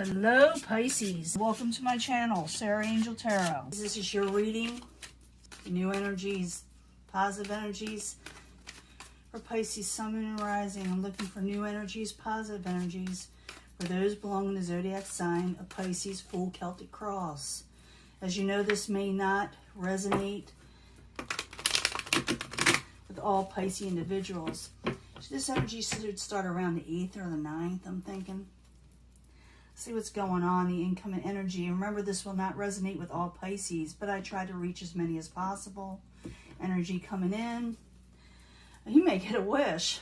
Hello Pisces, welcome to my channel, Sarah Angel Tarot. This is your reading, new energies, positive energies for Pisces, Sun, Moon, and Rising. I'm looking for new energies, positive energies for those belonging to the zodiac sign of Pisces, full Celtic cross. As you know, this may not resonate with all Pisces individuals. So this energy should start around the 8th or the 9th, I'm thinking. See what's going on, the incoming energy. And remember, this will not resonate with all Pisces, but I try to reach as many as possible. Energy coming in. You may get a wish.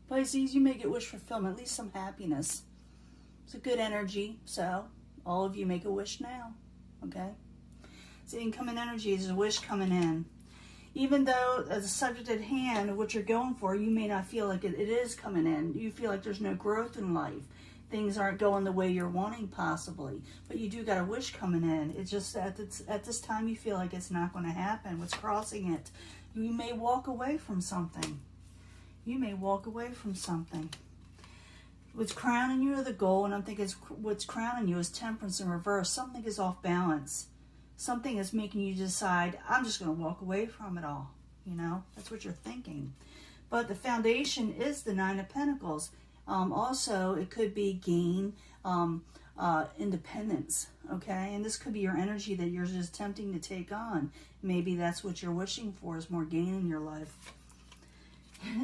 Pisces, you may get wish fulfillment, at least some happiness. It's a good energy, so all of you make a wish now, okay? So incoming energy is a wish coming in. Even though as a subject at hand, what you're going for, you may not feel like it is coming in. You feel like there's no growth in life. Things aren't going the way you're wanting, possibly. But you do got a wish coming in. It's just at this time you feel like it's not going to happen. What's crossing it? You may walk away from something. You may walk away from something. What's crowning you are the goal, and I'm thinking what's crowning you is temperance in reverse. Something is off balance. Something is making you decide, I'm just going to walk away from it all. You know, that's what you're thinking. But the foundation is the Nine of Pentacles. Also, it could be gain, independence, okay? And this could be your energy that you're just attempting to take on. Maybe that's what you're wishing for, is more gain in your life.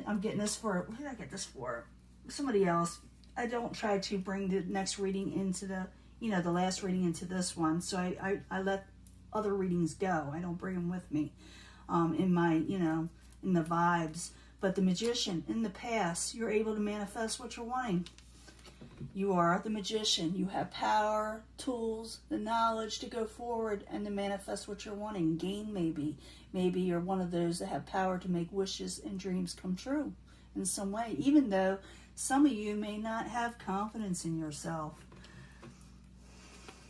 I'm getting this for, who did I get this for? Somebody else. I don't try to bring the next reading into the, the last reading into this one. So I let other readings go. I don't bring them with me in my, in the vibes. But the Magician, in the past, you're able to manifest what you're wanting. You are the Magician. You have power, tools, the knowledge to go forward and to manifest what you're wanting. Gain, maybe. Maybe you're one of those that have power to make wishes and dreams come true in some way. Even though some of you may not have confidence in yourself.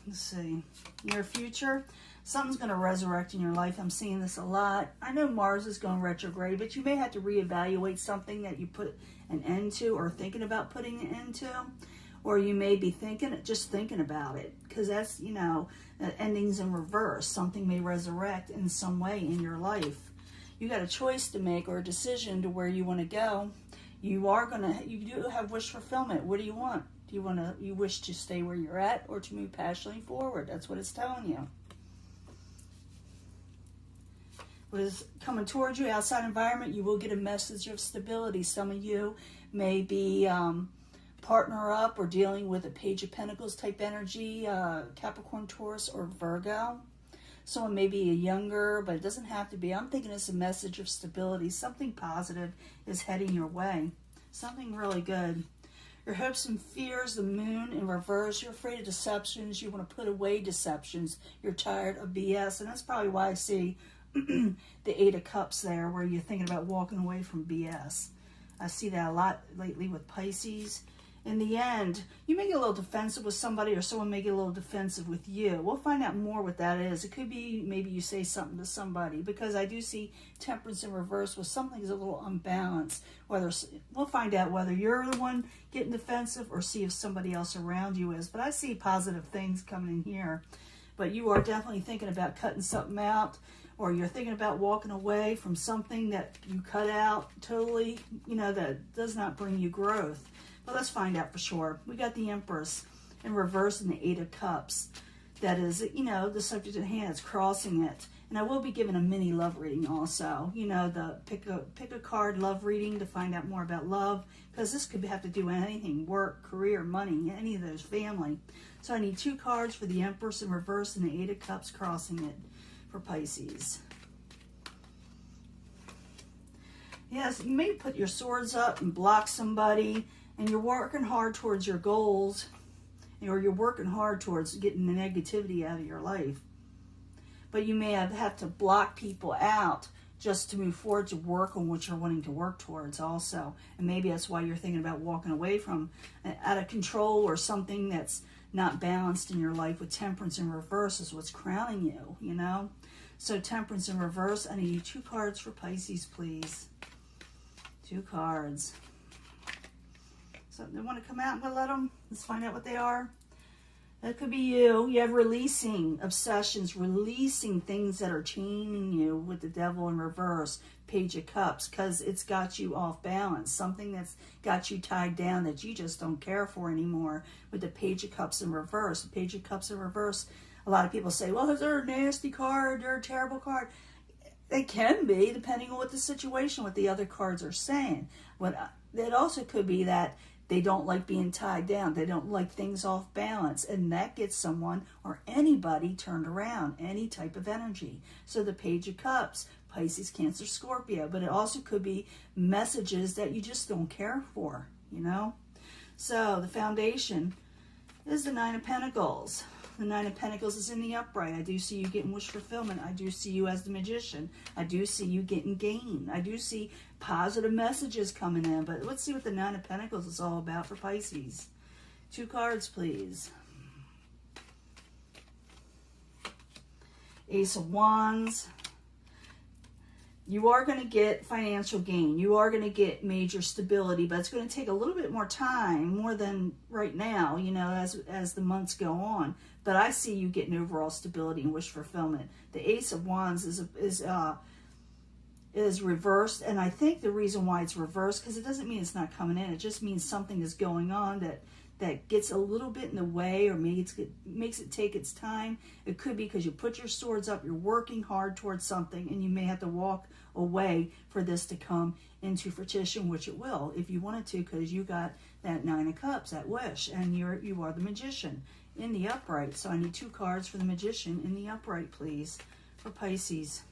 Let's see. Your future. Something's going to resurrect in your life. I'm seeing this a lot. I know Mars is going retrograde, but you may have to reevaluate something that you put an end to or thinking about putting an end to. Or you may be just thinking about it. Because that's, endings in reverse. Something may resurrect in some way in your life. You got a choice to make or a decision to where you want to go. You do have wish fulfillment. What do you want? You wish to stay where you're at or to move passionately forward? That's what it's telling you. What is coming towards you, outside environment, you will get a message of stability. Some of you may be partner up or dealing with a Page of Pentacles type energy, Capricorn, Taurus, or Virgo. Someone may be a younger, but it doesn't have to be. I'm thinking it's a message of stability. Something positive is heading your way. Something really good. Your hopes and fears, the moon in reverse. You're afraid of deceptions. You want to put away deceptions. You're tired of BS. And that's probably why I see the Eight of Cups there, where you're thinking about walking away from BS. I see that a lot lately with Pisces. In the end, you may get a little defensive with somebody, or someone may get a little defensive with you. We'll find out more what that is. It could be maybe you say something to somebody, because I do see temperance in reverse with something's a little unbalanced. We'll find out whether you're the one getting defensive or see if somebody else around you is. But I see positive things coming in here. But you are definitely thinking about cutting something out, or you're thinking about walking away from something that you cut out totally, that does not bring you growth. But let's find out for sure. We got the Empress in reverse and the Eight of Cups. That is, the subject at hand is crossing it. And I will be giving a mini love reading also. The pick a card love reading to find out more about love. Because this could have to do with anything, work, career, money, any of those, family. So I need 2 cards for the Empress in reverse and the Eight of Cups crossing it for Pisces. Yes, you may put your swords up and block somebody, and you're working hard towards your goals, or you're working hard towards getting the negativity out of your life. But you may have to block people out just to move forward to work on what you're wanting to work towards also. And maybe that's why you're thinking about walking away from out of control or something that's not balanced in your life. With temperance in reverse is what's crowning you, So temperance in reverse, I need 2 cards for Pisces, please. 2 cards. So they want to come out. I'm going to let them. Let's find out what they are. That could be you. You have releasing obsessions, releasing things that are chaining you with the Devil in reverse, Page of Cups, because it's got you off balance. Something that's got you tied down that you just don't care for anymore with the Page of Cups in reverse. The Page of Cups in reverse, a lot of people say, well, they're a nasty card, they're a terrible card. They can be, depending on what the situation, what the other cards are saying. It also could be that they don't like being tied down. They don't like things off balance. And that gets someone or anybody turned around, any type of energy. So the Page of Cups, Pisces, Cancer, Scorpio. But it also could be messages that you just don't care for, you know. So the foundation is the Nine of Pentacles. The Nine of Pentacles is in the upright. I do see you getting wish fulfillment. I do see you as the Magician. I do see you getting gain. I do see positive messages coming in. But let's see what the Nine of Pentacles is all about for Pisces. 2 cards, please. Ace of Wands. You are going to get financial gain. You are going to get major stability, but it's going to take a little bit more time, more than right now, you know, as the months go on. But I see you getting overall stability and wish fulfillment. The Ace of Wands is reversed, and I think the reason why it's reversed, because it doesn't mean it's not coming in. It just means something is going on that gets a little bit in the way, or makes it take its time. It could be because you put your swords up, you're working hard towards something, and you may have to walk away for this to come into fruition, which it will if you wanted to, because you got that Nine of Cups, that wish, and you are the Magician in the upright. So I need 2 cards for the Magician in the upright, please, for Pisces.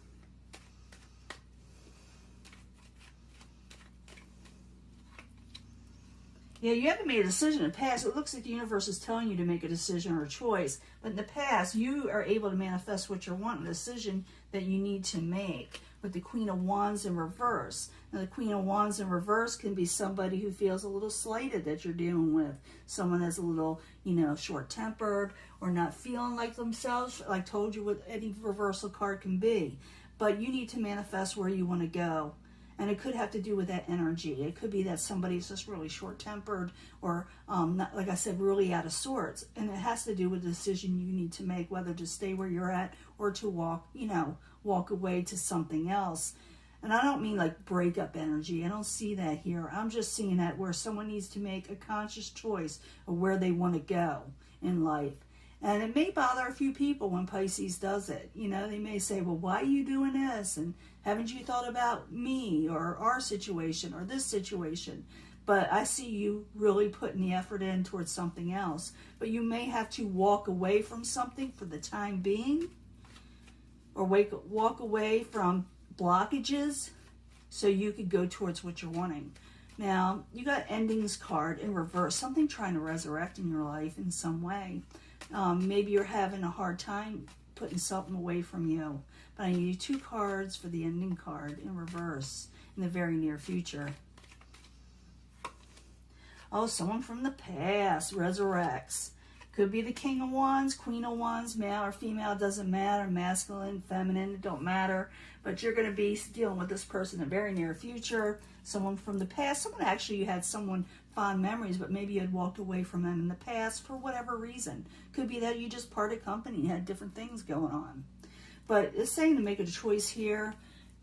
Yeah, you haven't made a decision in the past. It looks like the universe is telling you to make a decision or a choice. But in the past, you are able to manifest what you want, a decision that you need to make. With the Queen of Wands in reverse. Now, the Queen of Wands in reverse can be somebody who feels a little slighted that you're dealing with. Someone that's a little, you know, short-tempered or not feeling like themselves. Like I told you what any reversal card can be. But you need to manifest where you want to go. And it could have to do with that energy. It could be that somebody's just really short-tempered or, not, like I said, really out of sorts. And it has to do with the decision you need to make, whether to stay where you're at or to walk away to something else. And I don't mean like breakup energy. I don't see that here. I'm just seeing that where someone needs to make a conscious choice of where they want to go in life. And it may bother a few people when Pisces does it. You know, they may say, well, why are you doing this? And haven't you thought about me or our situation or this situation? But I see you really putting the effort in towards something else. But you may have to walk away from something for the time being, or walk away from blockages so you could go towards what you're wanting. Now, you got Endings card in reverse, something trying to resurrect in your life in some way. Maybe you're having a hard time putting something away from you. But I need 2 cards for the Ending card in reverse in the very near future. Oh, someone from the past resurrects. Could be the King of Wands, Queen of Wands, male or female, doesn't matter. Masculine, feminine, it don't matter. But you're going to be dealing with this person in the very near future. Someone from the past. Someone actually, you had someone fond memories, but maybe you had walked away from them in the past for whatever reason. Could be that you just parted company, had different things going on. But it's saying to make a choice here.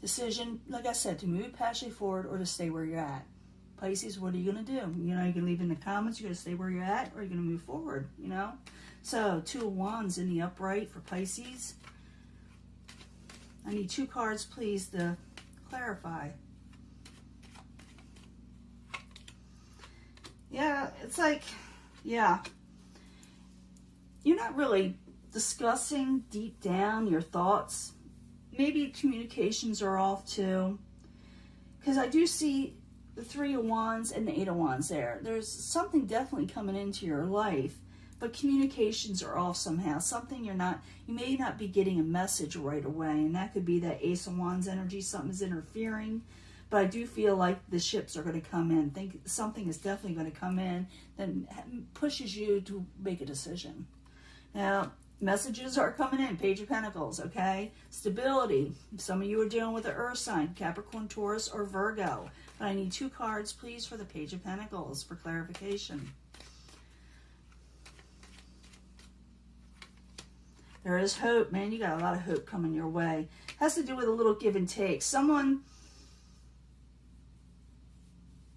Decision, like I said, to move passionately forward or to stay where you're at. Pisces, what are you going to do? You know, you can leave in the comments, you're going to stay where you're at, or you're going to move forward, you know? So, 2 of Wands in the upright for Pisces. I need 2 cards, please, to clarify. Yeah, it's like, yeah. You're not really discussing deep down your thoughts. Maybe communications are off, too. Because I do see the 3 of Wands and the 8 of Wands there. There's something definitely coming into your life, but communications are off somehow. Something you may not be getting a message right away, and that could be that Ace of Wands energy. Something is interfering, but I do feel like the ships are going to come in. Think something is definitely going to come in that pushes you to make a decision. Now, messages are coming in. Page of Pentacles, okay? Stability. Some of you are dealing with the earth sign, Capricorn, Taurus, or Virgo. But I need 2 cards, please, for the Page of Pentacles for clarification. There is hope, man. You got a lot of hope coming your way. Has to do with a little give and take. Someone,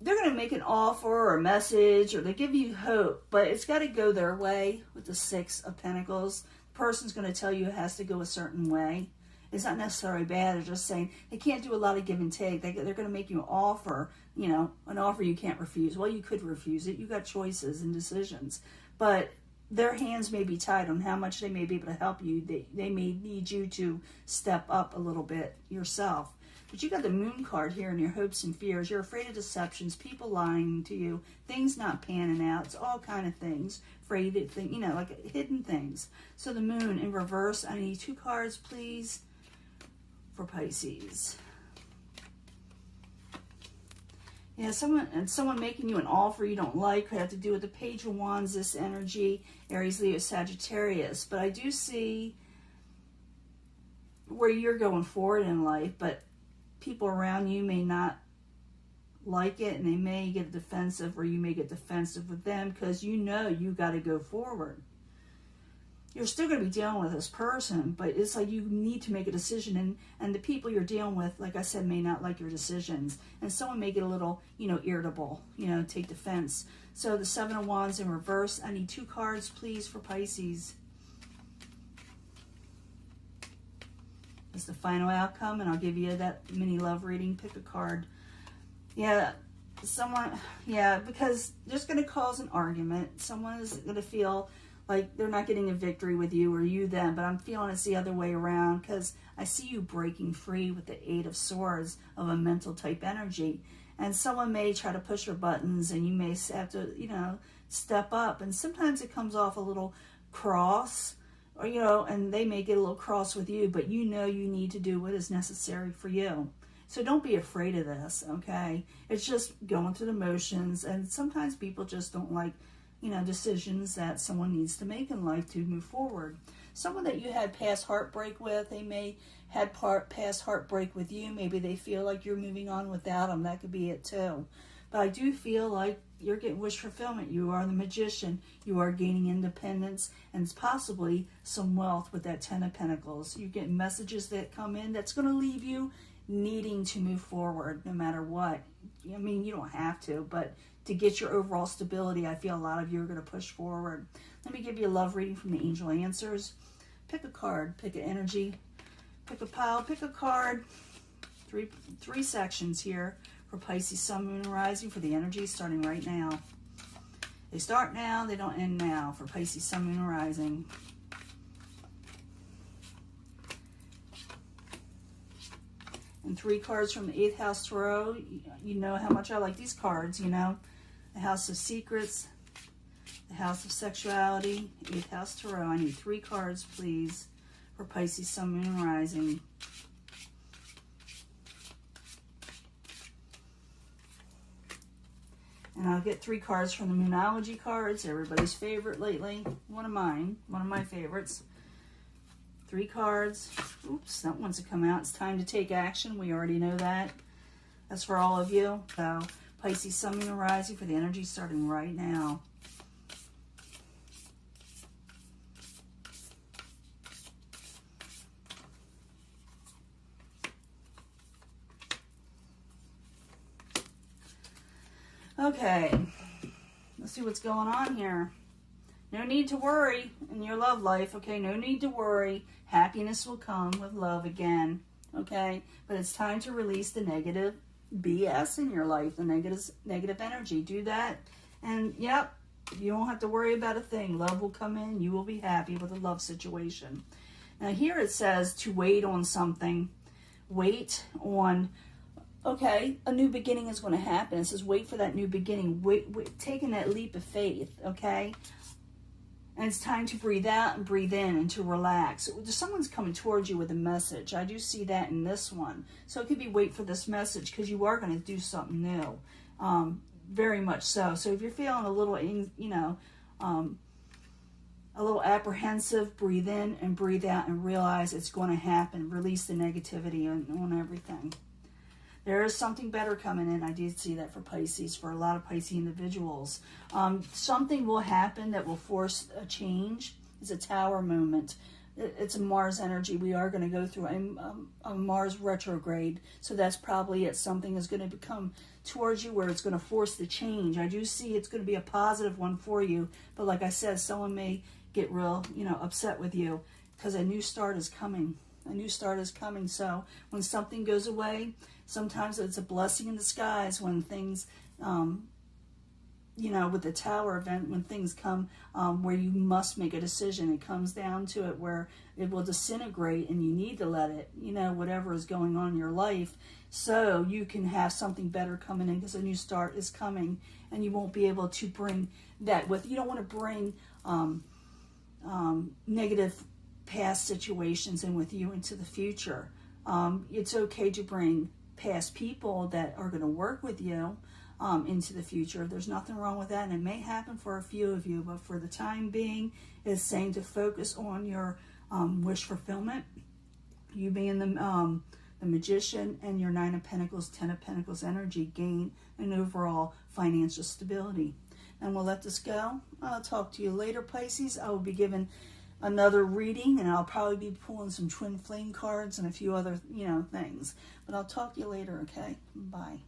they're going to make an offer or a message, or they give you hope, but it's got to go their way with the Six of Pentacles. The person's going to tell you it has to go a certain way. It's not necessarily bad. They're just saying they can't do a lot of give and take. They're going to make you an offer, you know, an offer you can't refuse. Well, you could refuse it. You got choices and decisions, but their hands may be tied on how much they may be able to help you. They may need you to step up a little bit yourself. But you got the Moon card here in your hopes and fears. You're afraid of deceptions, people lying to you, things not panning out. It's all kind of things. Afraid of things, you know, like hidden things. So the Moon in reverse. I need 2 cards, please, for Pisces. Yeah, someone making you an offer you don't like could have to do with the Page of Wands, this energy, Aries, Leo, Sagittarius. But I do see where you're going forward in life, but people around you may not like it, and they may get defensive, or you may get defensive with them because you know you got to go forward. You're still going to be dealing with this person, but it's like you need to make a decision, and the people you're dealing with, like I said, may not like your decisions, and someone may get a little, you know, irritable, you know, take defense. So the Seven of Wands in reverse. I need 2 cards, please, for Pisces. It's the final outcome, and I'll give you that mini love reading. Pick a card. Yeah, because there's going to cause an argument. Someone is going to feel like they're not getting a victory with you or you them, but I'm feeling it's the other way around because I see you breaking free with the Eight of Swords of a mental type energy. And someone may try to push your buttons, and you may have to, you know, step up. And sometimes it comes off a little cross, or, you know, and they may get a little cross with you, but you know you need to do what is necessary for you. So don't be afraid of this, okay? It's just going through the motions, and sometimes people just don't like, you know, decisions that someone needs to make in life to move forward. Someone that you had past heartbreak with, they may had past heartbreak with you. Maybe they feel like you're moving on without them. That could be it too. But I do feel like you're getting wish fulfillment. You are the Magician. You are gaining independence and possibly some wealth with that Ten of Pentacles. You're getting messages that come in that's going to leave you needing to move forward no matter what. I mean, you don't have to, but to get your overall stability, I feel a lot of you are going to push forward. Let me give you a love reading from the Angel Answers. Pick a card, pick an energy, pick a pile, pick a card. Three sections here for Pisces, Sun, Moon, and Rising for the energy starting right now. They start now, they don't end now for Pisces, Sun, Moon, and Rising. And 3 cards from the 8th House Tarot. You know how much I like these cards, you know. The House of Secrets, the House of Sexuality, 8th House Tarot. I need 3 cards, please, for Pisces, Sun, Moon, and Rising. And I'll get 3 cards from the Moonology cards, everybody's favorite lately. One of mine, one of my favorites. 3 cards. Oops, that one's to come out. It's time to take action. We already know that. That's for all of you. So, Pisces, Sun, Moon, and Rising for the energy starting right now. Okay, let's see what's going on here. No need to worry in your love life, okay? No need to worry. Happiness will come with love again, okay? But it's time to release the negative BS in your life, the negative energy. Do that, and yep, you don't have to worry about a thing. Love will come in. You will be happy with a love situation. Now here it says to wait on something. Wait on, okay, a new beginning is going to happen. It says wait for that new beginning. Wait, taking that leap of faith, okay? And it's time to breathe out and breathe in and to relax. Someone's coming towards you with a message. I do see that in this one. So it could be wait for this message because you are going to do something new. Very much so. So if you're feeling a little, you know, a little apprehensive, breathe in and breathe out and realize it's going to happen. Release the negativity on everything. There is something better coming in. I did see that for Pisces, for a lot of Pisces individuals. Something will happen that will force a change. It's a Tower moment. it's a Mars energy. We are going to go through a Mars retrograde. So that's probably it. Something is going to come towards you where it's going to force the change. I do see it's going to be a positive one for you. But like I said, someone may get real, upset with you because a new start is coming. A new start is coming. So when something goes away, sometimes it's a blessing in disguise when things, with the Tower event, when things come where you must make a decision, it comes down to it where it will disintegrate and you need to let it, whatever is going on in your life, so you can have something better coming in because a new start is coming and you won't be able to bring that with. You don't want to bring negative past situations in with you into the future. It's okay to bring past people that are going to work with you into the future. There's nothing wrong with that, and it may happen for a few of you, but for the time being, it's saying to focus on your wish fulfillment. You being the Magician and your 9 of Pentacles, 10 of Pentacles energy, gain an overall financial stability. And we'll let this go. I'll talk to you later, Pisces. I will be giving another reading, and I'll probably be pulling some twin flame cards and a few other, things. But I'll talk to you later, okay? Bye.